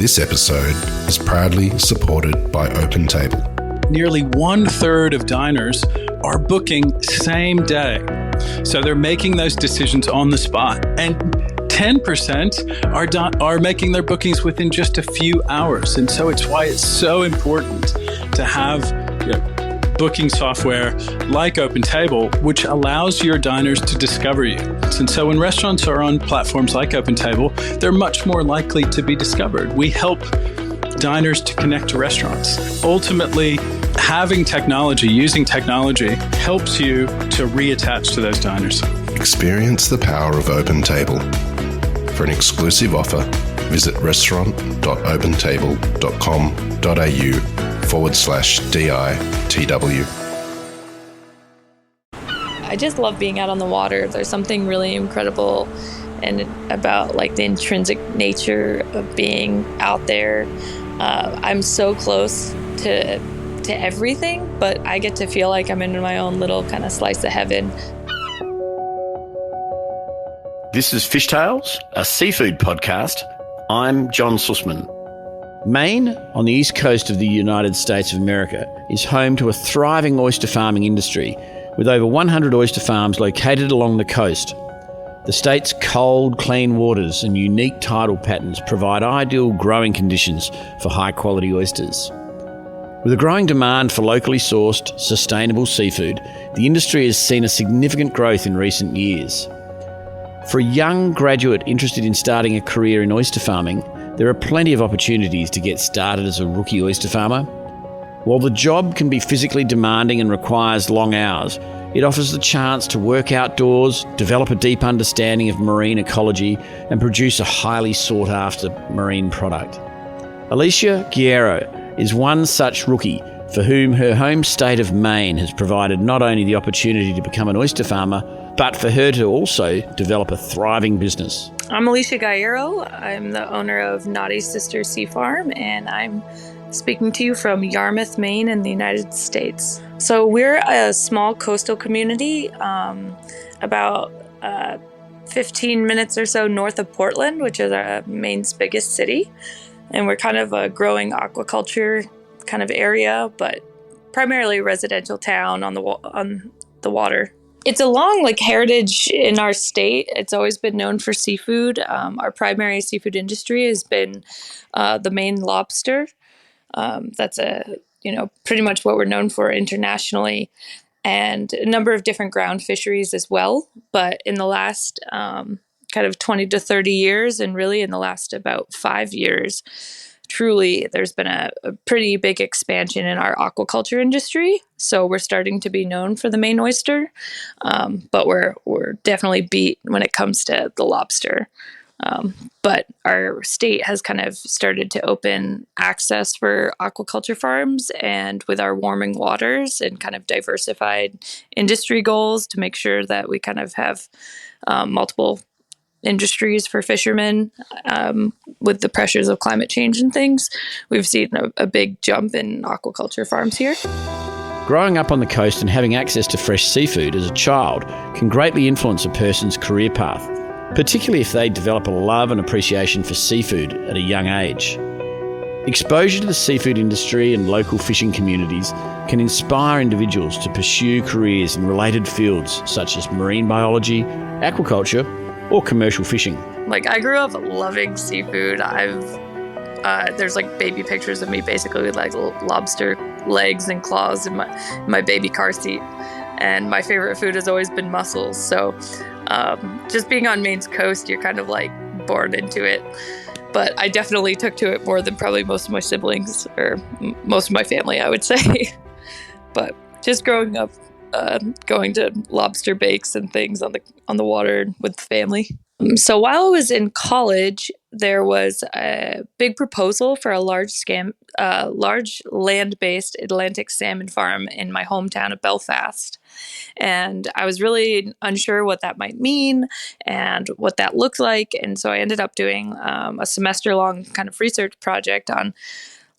This episode is proudly supported by OpenTable. Nearly 1/3 of diners are booking same day. So they're making those decisions on the spot. And 10% are making their bookings within just a few hours. And so it's why it's so important to have booking software like OpenTable, which allows your diners to discover you. And so when restaurants are on platforms like OpenTable, they're much more likely to be discovered. We help diners to connect to restaurants. Ultimately, having technology, using technology, helps you to reattach to those diners. Experience the power of OpenTable. For an exclusive offer, visit restaurant.opentable.com.au/DITW. I just love being out on the water. There's something really incredible and about like the intrinsic nature of being out there. I'm so close to everything, but I get to feel like I'm in my own little kind of slice of heaven. This is Fishtales, a seafood podcast. I'm John Susman. Maine, on the east coast of the United States of America, is home to a thriving oyster farming industry with over 100 oyster farms located along the coast. The state's cold, clean waters and unique tidal patterns provide ideal growing conditions for high-quality oysters. With a growing demand for locally sourced, sustainable seafood, the industry has seen a significant growth in recent years. For a young graduate interested in starting a career in oyster farming, there are plenty of opportunities to get started as a rookie oyster farmer. While the job can be physically demanding and requires long hours, it offers the chance to work outdoors, develop a deep understanding of marine ecology, and produce a highly sought-after marine product. Alicia Gaiero is one such rookie for whom her home state of Maine has provided not only the opportunity to become an oyster farmer, but for her to also develop a thriving business. I'm Alicia Gaiero. I'm the owner of Nauti Sisters Sea Farm, and I'm speaking to you from Yarmouth, Maine in the United States. So we're a small coastal community, about 15 minutes or so north of Portland, which is Maine's biggest city. And we're kind of a growing aquaculture kind of area, but primarily a residential town on the water. It's a long heritage in our state. It's always been known for seafood. Our primary seafood industry has been the Maine lobster. That's pretty much what we're known for internationally, and a number of different ground fisheries as well. But in the last kind of 20 to 30 years, and really in the last about 5 years, truly there's been a pretty big expansion in our aquaculture industry. So we're starting to be known for the Maine oyster, but we're definitely beat when it comes to the lobster. But our state has kind of started to open access for aquaculture farms, and with our warming waters and kind of diversified industry goals to make sure that we kind of have multiple industries for fishermen, with the pressures of climate change and things, we've seen a big jump in aquaculture farms here. Growing up on the coast and having access to fresh seafood as a child can greatly influence a person's career path, particularly if they develop a love and appreciation for seafood at a young age. Exposure to the seafood industry and local fishing communities can inspire individuals to pursue careers in related fields such as marine biology, aquaculture, or commercial fishing. I grew up loving seafood. There's baby pictures of me basically with lobster legs and claws in my baby car seat. And my favorite food has always been mussels. So just being on Maine's coast, you're kind of born into it. But I definitely took to it more than probably most of my siblings or most of my family, I would say. But just growing up, going to lobster bakes and things on the water with the family. So while I was in college, there was a big proposal for a large land-based Atlantic salmon farm in my hometown of Belfast. And I was really unsure what that might mean and what that looked like. And so I ended up doing a semester-long kind of research project on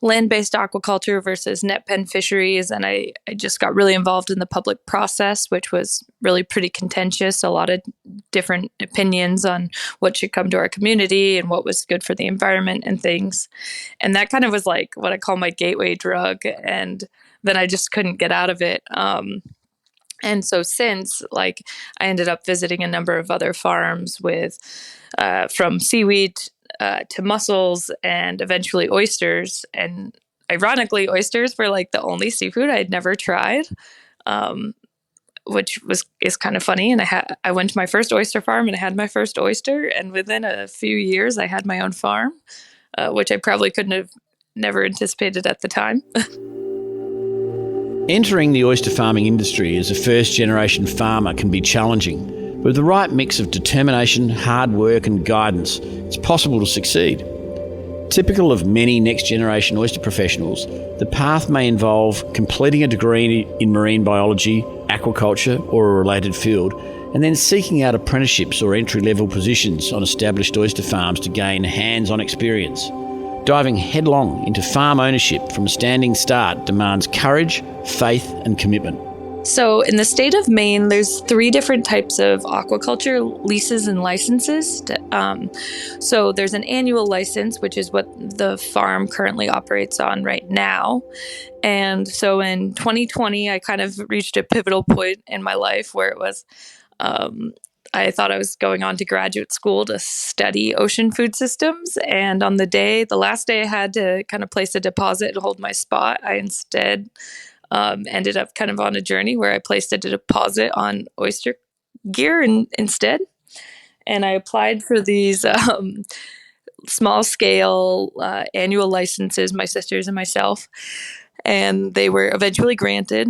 land-based aquaculture versus net pen fisheries. And I just got really involved in the public process, which was really pretty contentious. A lot of different opinions on what should come to our community and what was good for the environment and things. And that kind of was like what I call my gateway drug. And then I just couldn't get out of it. And so since, like, I ended up visiting a number of other farms with from seaweed to mussels and eventually oysters. And ironically, oysters were like the only seafood I'd never tried, which is kind of funny. And I went to my first oyster farm and I had my first oyster. And within a few years, I had my own farm, which I probably couldn't have never anticipated at the time. Entering the oyster farming industry as a first-generation farmer can be challenging, but with the right mix of determination, hard work and guidance, it's possible to succeed. Typical of many next-generation oyster professionals, the path may involve completing a degree in marine biology, aquaculture or a related field, and then seeking out apprenticeships or entry-level positions on established oyster farms to gain hands-on experience. Diving headlong into farm ownership from a standing start demands courage, faith and commitment. So in the state of Maine, there's 3 different types of aquaculture leases and licenses. So there's an annual license, which is what the farm currently operates on right now. And so in 2020, I kind of reached a pivotal point in my life where it was I thought I was going on to graduate school to study ocean food systems. And on the last day I had to kind of place a deposit and hold my spot, I instead ended up kind of on a journey where I placed a deposit on oyster gear instead. And I applied for these small scale annual licenses, my sisters and myself, and they were eventually granted.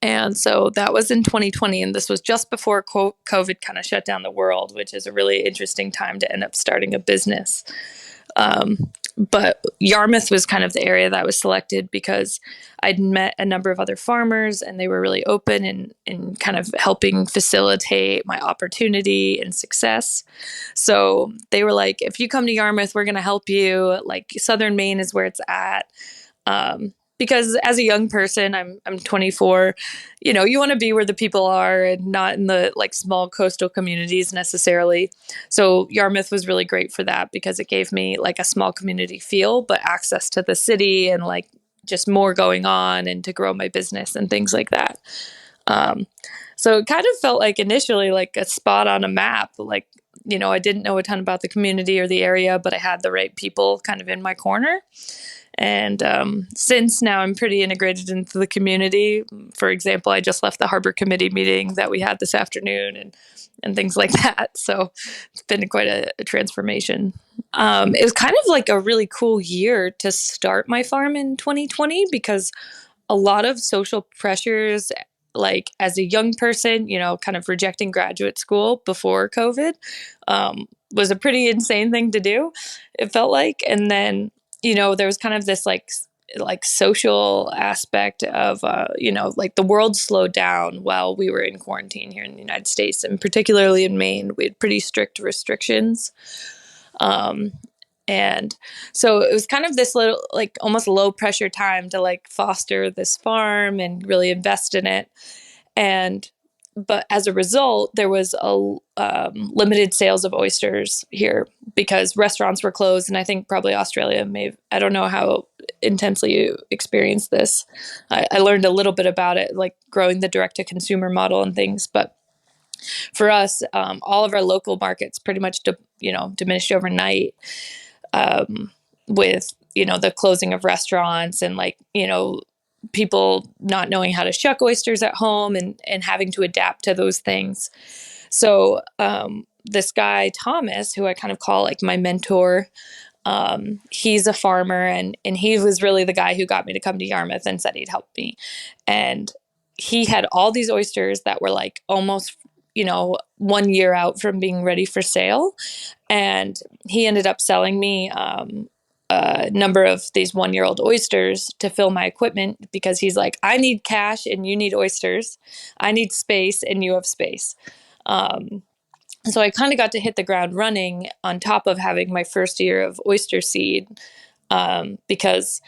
And so that was in 2020, and this was just before COVID kind of shut down the world, which is a really interesting time to end up starting a business. But Yarmouth was kind of the area that was selected because I'd met a number of other farmers, and they were really open in kind of helping facilitate my opportunity and success. So they were like, if you come to Yarmouth, we're going to help you. Like, Southern Maine is where it's at. Because as a young person, I'm 24, you want to be where the people are and not in the like small coastal communities necessarily. So Yarmouth was really great for that because it gave me like a small community feel, but access to the city and like just more going on and to grow my business and things like that. So it kind of felt like initially like a spot on a map. Like, I didn't know a ton about the community or the area, but I had the right people kind of in my corner. And since now I'm pretty integrated into the community. For example, I just left the harbor committee meeting that we had this afternoon and things like that. So it's been quite a transformation. It was kind of like a really cool year to start my farm in 2020 because a lot of social pressures, like as a young person, kind of rejecting graduate school before COVID was a pretty insane thing to do, it felt like. And then there was kind of this like social aspect of, like the world slowed down while we were in quarantine here in the United States, and particularly in Maine, we had pretty strict restrictions. And so it was kind of this little, like almost low pressure time to like foster this farm and really invest in it. But as a result, there was a limited sales of oysters here because restaurants were closed. And I think probably Australia I don't know how intensely you experienced this. I learned a little bit about it, like growing the direct-to-consumer model and things. But for us, all of our local markets pretty much, diminished overnight with, the closing of restaurants and like, people not knowing how to shuck oysters at home and having to adapt to those things. So this guy, Thomas, who I kind of call like my mentor, he's a farmer and he was really the guy who got me to come to Yarmouth and said he'd help me. And he had all these oysters that were like almost, 1 year out from being ready for sale. And he ended up selling me a number of these 1-year-old oysters to fill my equipment because he's like, I need cash and you need oysters. I need space and you have space. So I kind of got to hit the ground running on top of having my first year of oyster seed. because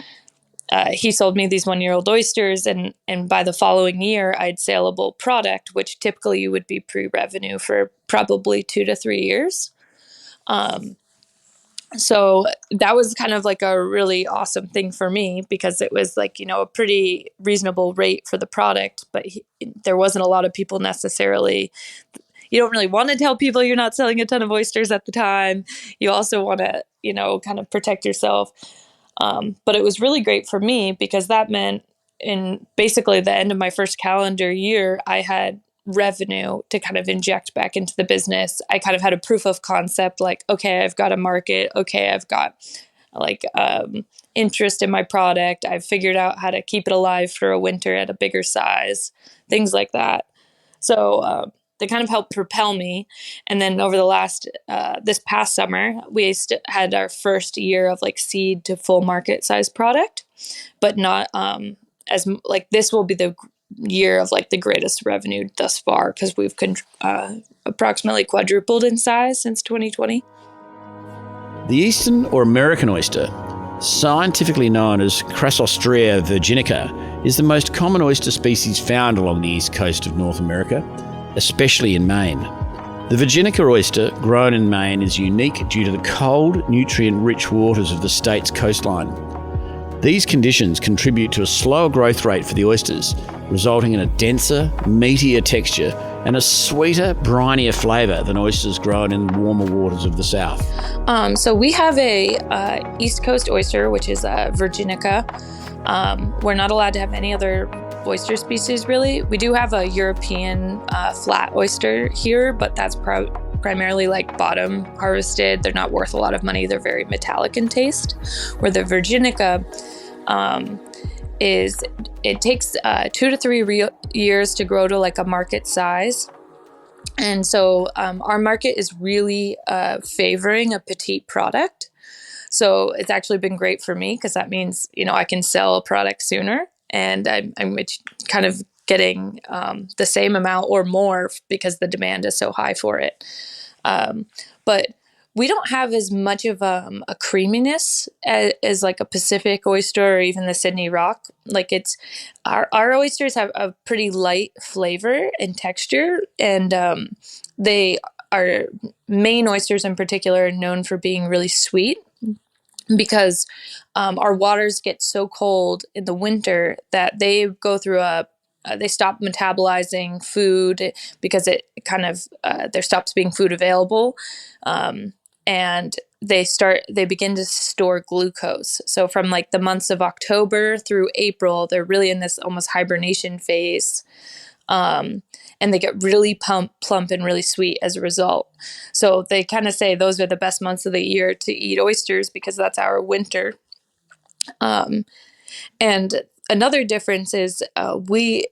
he sold me these 1-year-old oysters, and by the following year, I had saleable product, which typically would be pre-revenue for probably 2 to 3 years. So that was kind of like a really awesome thing for me, because it was like, a pretty reasonable rate for the product, but there wasn't a lot of people necessarily. You don't really want to tell people you're not selling a ton of oysters at the time. You also want to, kind of protect yourself. But it was really great for me, because that meant in basically the end of my first calendar year, I had revenue to kind of inject back into the business. I kind of had a proof of concept, like, okay, I've got a market. Okay, I've got like interest in my product. I've figured out how to keep it alive for a winter at a bigger size, things like that. So they kind of helped propel me. And then over the this past summer, we had our first year of like seed to full market size product, but not as like this will be the year of like the greatest revenue thus far, because we've approximately quadrupled in size since 2020. The eastern or American oyster, scientifically known as Crassostrea virginica, is the most common oyster species found along the east coast of North America, especially in Maine. The virginica oyster, grown in Maine, is unique due to the cold, nutrient-rich waters of the state's coastline. These conditions contribute to a slower growth rate for the oysters, resulting in a denser, meatier texture and a sweeter, brinier flavour than oysters grown in warmer waters of the south. So we have a East Coast oyster, which is Virginica. We're not allowed to have any other oyster species, really. We do have a European flat oyster here, but that's primarily like bottom harvested. They're not worth a lot of money. They're very metallic in taste. Where the Virginica it takes 2 to 3 years to grow to like a market size. And so our market is really favoring a petite product. So it's actually been great for me, because that means, I can sell a product sooner, and I'm kind of getting the same amount or more because the demand is so high for it. But we don't have as much of a creaminess as like a Pacific oyster or even the Sydney Rock. Like our oysters have a pretty light flavor and texture, and they are Maine oysters in particular are known for being really sweet, because our waters get so cold in the winter that they go through they stop metabolizing food, because it kind of there stops being food available, and they begin to store glucose. So from like the months of October through April, they're really in this almost hibernation phase. And they get really plump and really sweet as a result. So they kind of say those are the best months of the year to eat oysters, because that's our winter. And another difference is we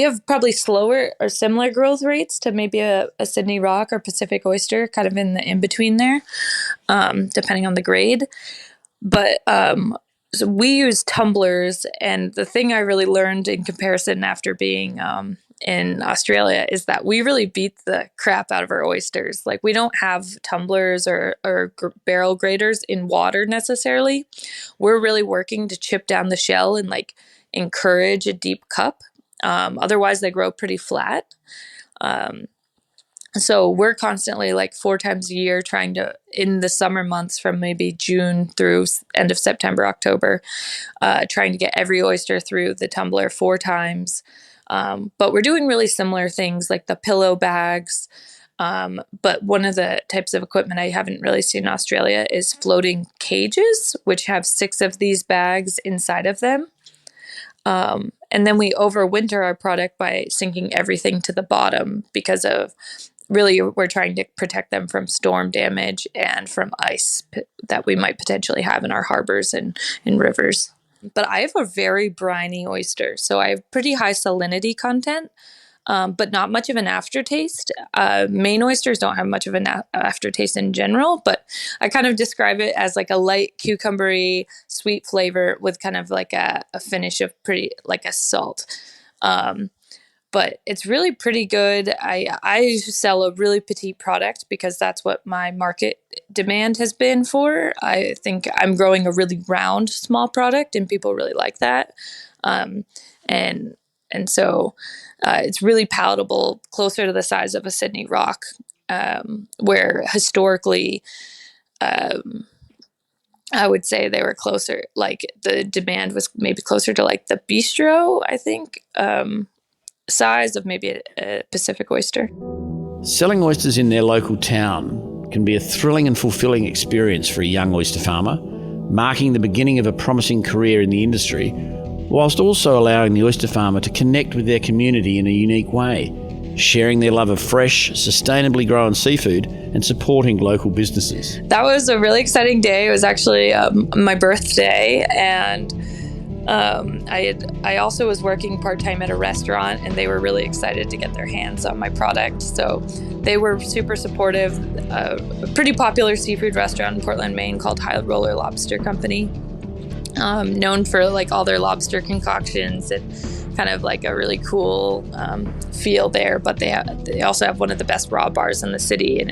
have probably slower or similar growth rates to maybe a Sydney Rock or Pacific oyster, kind of in the in-between there, depending on the grade. But so we use tumblers, and the thing I really learned in comparison after being in Australia is that we really beat the crap out of our oysters. Like, we don't have tumblers or barrel graders in water necessarily. We're really working to chip down the shell and like encourage a deep cup. Otherwise they grow pretty flat. So we're constantly like 4 times a year trying to, in the summer months from maybe June through end of September, October, trying to get every oyster through the tumbler 4 times. But we're doing really similar things like the pillow bags. But one of the types of equipment I haven't really seen in Australia is floating cages, which have 6 of these bags inside of them. And then we overwinter our product by sinking everything to the bottom, because of really we're trying to protect them from storm damage and from ice that we might potentially have in our harbors and in rivers. But I have a very briny oyster, so I have pretty high salinity content, but not much of an aftertaste. Maine oysters don't have much of an aftertaste in general, but I kind of describe it as like a light cucumbery sweet flavor with kind of like a finish of pretty like a salt. but it's really pretty good. I sell a really petite product because that's what my market demand has been for. I think I'm growing a really round, small product, and people really like that. And so it's really palatable, closer to the size of a Sydney rock, where historically, I would say they were closer, like the demand was maybe closer to like the bistro, I think, size of maybe a Pacific oyster. Selling oysters in their local town can be a thrilling and fulfilling experience for a young oyster farmer, marking the beginning of a promising career in the industry, whilst also allowing the oyster farmer to connect with their community in a unique way, sharing their love of fresh, sustainably grown seafood and supporting local businesses. That was a really exciting day. It was actually my birthday, and I also was working part-time at a restaurant, and they were really excited to get their hands on my product. So they were super supportive. A pretty popular seafood restaurant in Portland, Maine called High Roller Lobster Company, known for like all their lobster concoctions and kind of like a really cool feel there. But they also have one of the best raw bars in the city, and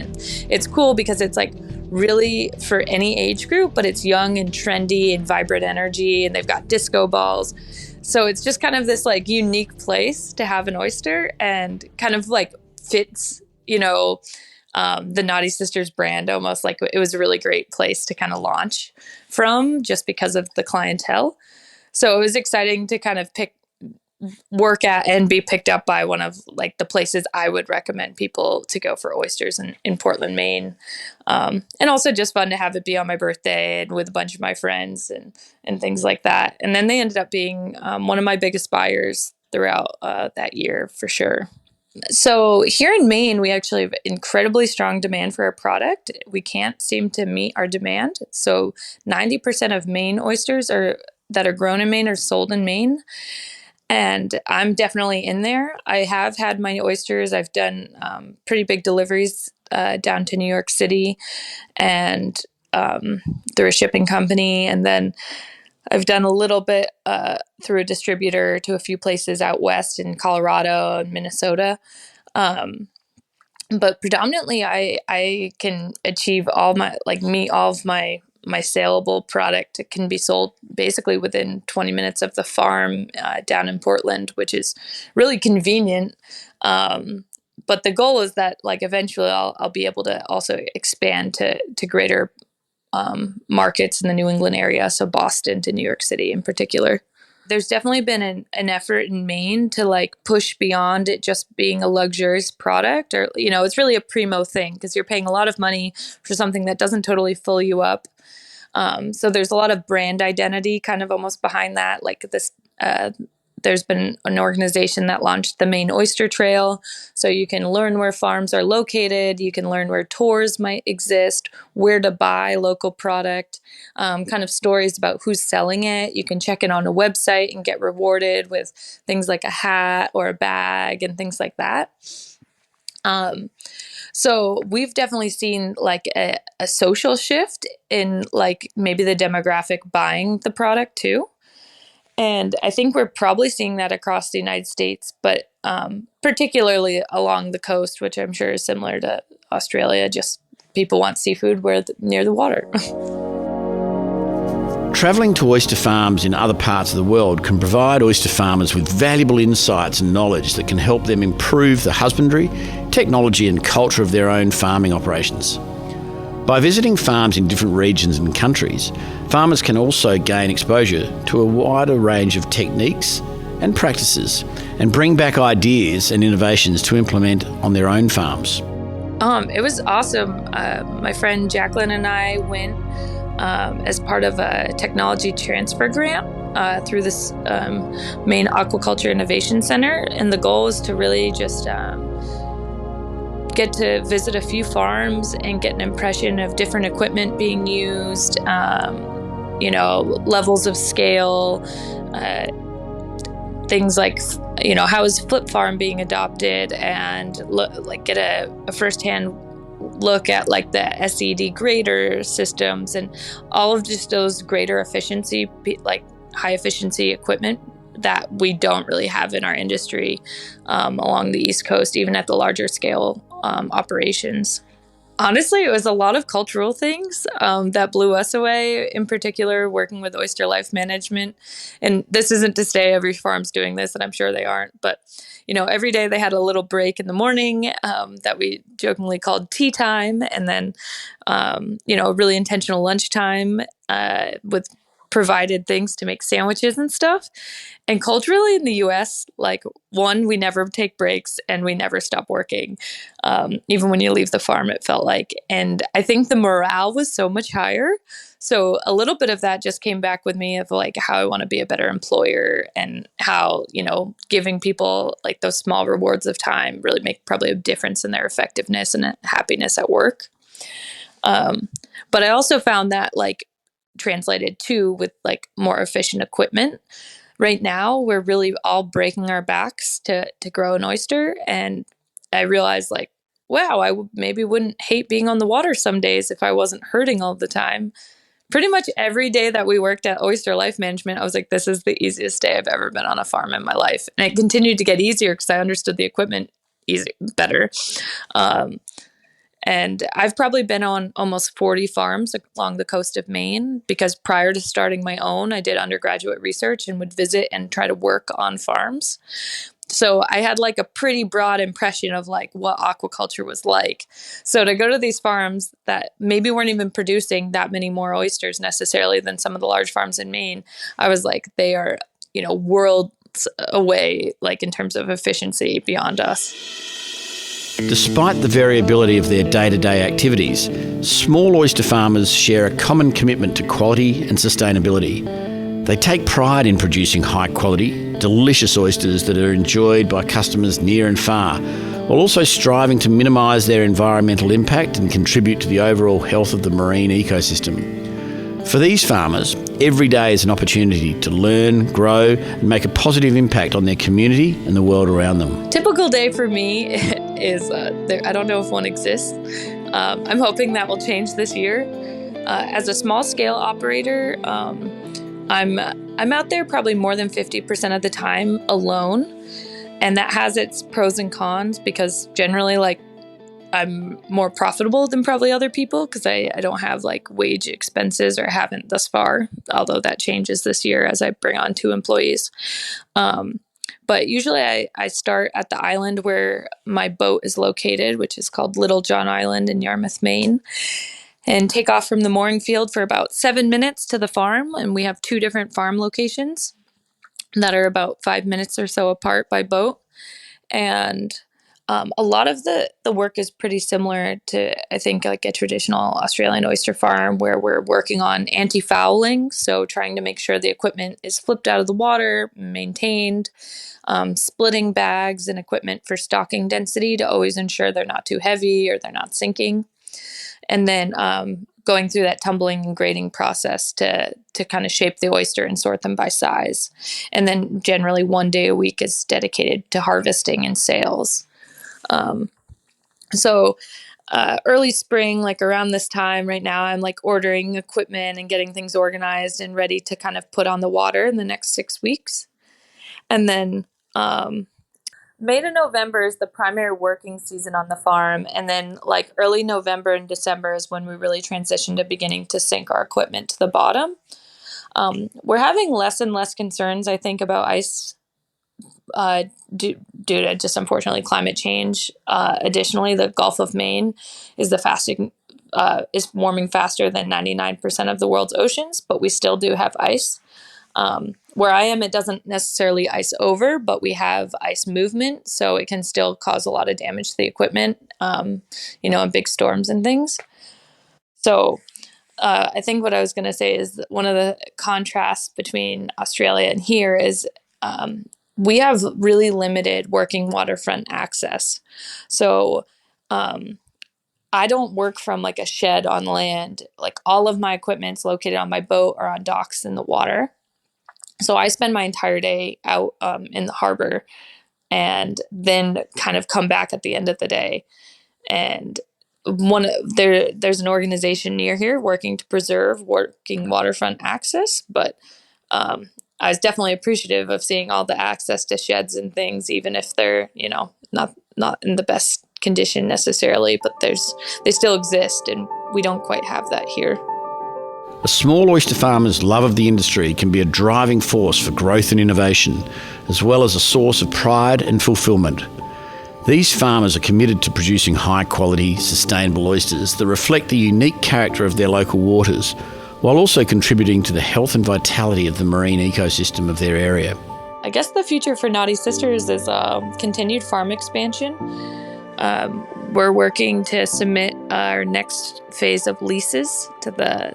it's cool because it's like really for any age group, but it's young and trendy and vibrant energy, and they've got disco balls. So it's just kind of this like unique place to have an oyster, and kind of like fits, the Nauti Sisters brand almost. Like it was a really great place to kind of launch from just because of the clientele. So it was exciting to kind of work at and be picked up by one of like the places I would recommend people to go for oysters in Portland, Maine. And also just fun to have it be on my birthday and with a bunch of my friends and things like that. And then they ended up being one of my biggest buyers throughout that year for sure. So here in Maine, we actually have incredibly strong demand for our product. We can't seem to meet our demand. So 90% of Maine oysters that are grown in Maine are sold in Maine. And I'm definitely in there. I have had my oysters. I've done pretty big deliveries down to New York City and through a shipping company. And then I've done a little bit through a distributor to a few places out west in Colorado and Minnesota. But predominantly I can achieve meet all of my saleable product. It can be sold basically within 20 minutes of the farm down in Portland, which is really convenient. But the goal is that like eventually I'll be able to also expand to greater markets in the New England area. So Boston to New York City in particular. There's definitely been an effort in Maine to like push beyond it just being a luxurious product, or, it's really a primo thing because you're paying a lot of money for something that doesn't totally fill you up. So there's a lot of brand identity kind of almost behind that. Like this, there's been an organization that launched the Maine Oyster Trail. So you can learn where farms are located. You can learn where tours might exist, where to buy local product, kind of stories about who's selling it. You can check it on a website and get rewarded with things like a hat or a bag and things like that. So we've definitely seen like a social shift in like maybe the demographic buying the product too. And I think we're probably seeing that across the United States, but particularly along the coast, which I'm sure is similar to Australia. Just people want seafood near the water. Travelling to oyster farms in other parts of the world can provide oyster farmers with valuable insights and knowledge that can help them improve the husbandry, technology and culture of their own farming operations. By visiting farms in different regions and countries, farmers can also gain exposure to a wider range of techniques and practices and bring back ideas and innovations to implement on their own farms. It was awesome. My friend Jacqueline and I went as part of a technology transfer grant through this Maine Aquaculture Innovation Center. And the goal is to really just get to visit a few farms and get an impression of different equipment being used, levels of scale, things like, how is Flip Farm being adopted, and get a firsthand look at like the SED grader systems and all of just those greater efficiency, like high efficiency equipment that we don't really have in our industry along the East Coast, even at the larger scale operations. Honestly, it was a lot of cultural things that blew us away, in particular, working with oyster life management. And this isn't to say every farm's doing this, and I'm sure they aren't, but every day they had a little break in the morning that we jokingly called tea time, and then, a really intentional lunchtime with provided things to make sandwiches and stuff. And culturally in the US, one, we never take breaks and we never stop working. Even when you leave the farm, it felt like. And I think the morale was so much higher. So a little bit of that just came back with me of how I want to be a better employer, and how, giving people those small rewards of time really make probably a difference in their effectiveness and happiness at work. But I also found that translated too with more efficient equipment. Right now, we're really all breaking our backs to grow an oyster. And I realized wow, I maybe wouldn't hate being on the water some days if I wasn't hurting all the time. Pretty much every day that we worked at Oyster Life Management, I was like, this is the easiest day I've ever been on a farm in my life. And it continued to get easier because I understood the equipment better. And I've probably been on almost 40 farms along the coast of Maine, because prior to starting my own, I did undergraduate research and would visit and try to work on farms. So I had a pretty broad impression of what aquaculture was like. So to go to these farms that maybe weren't even producing that many more oysters necessarily than some of the large farms in Maine, I was they are, worlds away, in terms of efficiency beyond us. Despite the variability of their day-to-day activities, small oyster farmers share a common commitment to quality and sustainability. They take pride in producing high-quality, delicious oysters that are enjoyed by customers near and far, while also striving to minimise their environmental impact and contribute to the overall health of the marine ecosystem. For these farmers, every day is an opportunity to learn, grow, and make a positive impact on their community and the world around them. Typical day for me is, I don't know if one exists. I'm hoping that will change this year. As a small scale operator, I'm out there probably more than 50% of the time alone. And that has its pros and cons, because generally I'm more profitable than probably other people because I don't have wage expenses, or haven't thus far, although that changes this year as I bring on 2 employees. But usually I start at the island where my boat is located, which is called Little John Island in Yarmouth, Maine, and take off from the mooring field for about 7 minutes to the farm. And we have 2 different farm locations that are about 5 minutes or so apart by boat. And a lot of the work is pretty similar to, I think, a traditional Australian oyster farm, where we're working on anti-fouling, so trying to make sure the equipment is flipped out of the water, maintained, splitting bags and equipment for stocking density to always ensure they're not too heavy or they're not sinking, and then going through that tumbling and grading process to kind of shape the oyster and sort them by size. And then generally 1 day a week is dedicated to harvesting and sales. So early spring, around this time right now, I'm ordering equipment and getting things organized and ready to kind of put on the water in the next 6 weeks. And then May to November is the primary working season on the farm. And then early November and December is when we really transition to beginning to sink our equipment to the bottom. We're having less and less concerns, I think, about ice due to just unfortunately climate change. Additionally, the Gulf of Maine is is warming faster than 99% of the world's oceans, but we still do have ice. Where I am, it doesn't necessarily ice over, but we have ice movement, so it can still cause a lot of damage to the equipment, in big storms and things. So I think what I was going to say is that one of the contrasts between Australia and here is we have really limited working waterfront access. So I don't work from a shed on land. All of my equipment's located on my boat or on docks in the water. So I spend my entire day out in the harbor, and then kind of come back at the end of the day. And there's an organization near here working to preserve working waterfront access, but I was definitely appreciative of seeing all the access to sheds and things, even if they're, not in the best condition necessarily, but they still exist, and we don't quite have that here. A small oyster farmer's love of the industry can be a driving force for growth and innovation, as well as a source of pride and fulfilment. These farmers are committed to producing high-quality, sustainable oysters that reflect the unique character of their local waters, while also contributing to the health and vitality of the marine ecosystem of their area. I guess the future for Nauti Sisters is continued farm expansion. We're working to submit our next phase of leases to the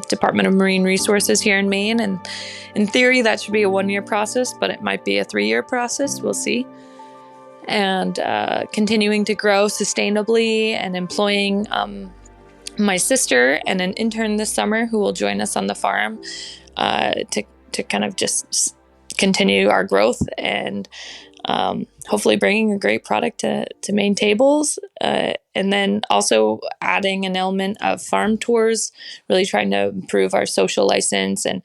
Department of Marine Resources here in Maine, and in theory that should be a 1-year process, but it might be a 3-year process. We'll see. And continuing to grow sustainably and employing my sister and an intern this summer who will join us on the farm to kind of just continue our growth and hopefully bringing a great product to Maine tables, and then also adding an element of farm tours, really trying to improve our social license and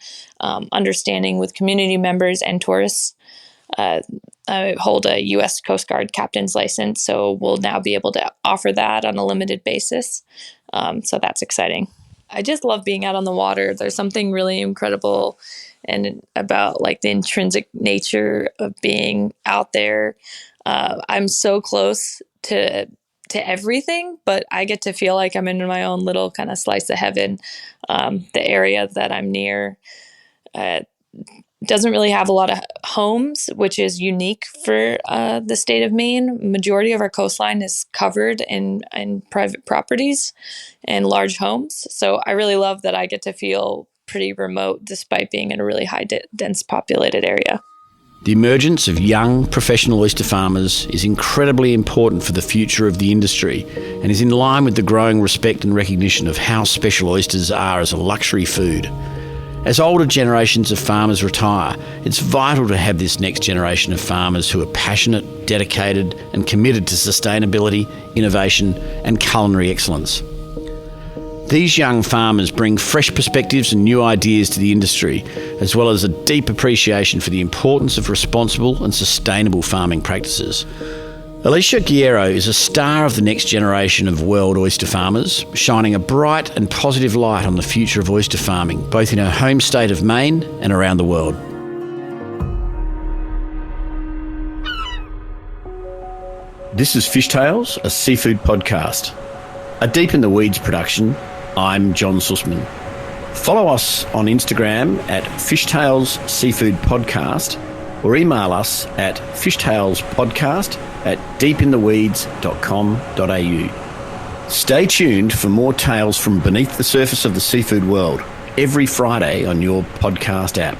understanding with community members and tourists. I hold a U.S. Coast Guard captain's license, so we'll now be able to offer that on a limited basis. So that's exciting. I just love being out on the water. There's something really incredible and about like the intrinsic nature of being out there. I'm so close to everything, but I get to feel like I'm in my own little kind of slice of heaven. The area that I'm near doesn't really have a lot of homes, which is unique for the state of Maine. Majority of our coastline is covered in private properties and large homes. So I really love that I get to feel pretty remote despite being in a really high dense populated area. The emergence of young professional oyster farmers is incredibly important for the future of the industry and is in line with the growing respect and recognition of how special oysters are as a luxury food. As older generations of farmers retire, it's vital to have this next generation of farmers who are passionate, dedicated, and committed to sustainability, innovation, and culinary excellence. These young farmers bring fresh perspectives and new ideas to the industry, as well as a deep appreciation for the importance of responsible and sustainable farming practices. Alicia Gaiero is a star of the next generation of world oyster farmers, shining a bright and positive light on the future of oyster farming, both in her home state of Maine and around the world. This is Fishtales, a seafood podcast. A Deep in the Weeds production. I'm John Susman. Follow us on Instagram at Fishtales Seafood Podcast or email us at fishtalespodcast@deepintheweeds.com.au. Stay tuned for more tales from beneath the surface of the seafood world every Friday on your podcast app.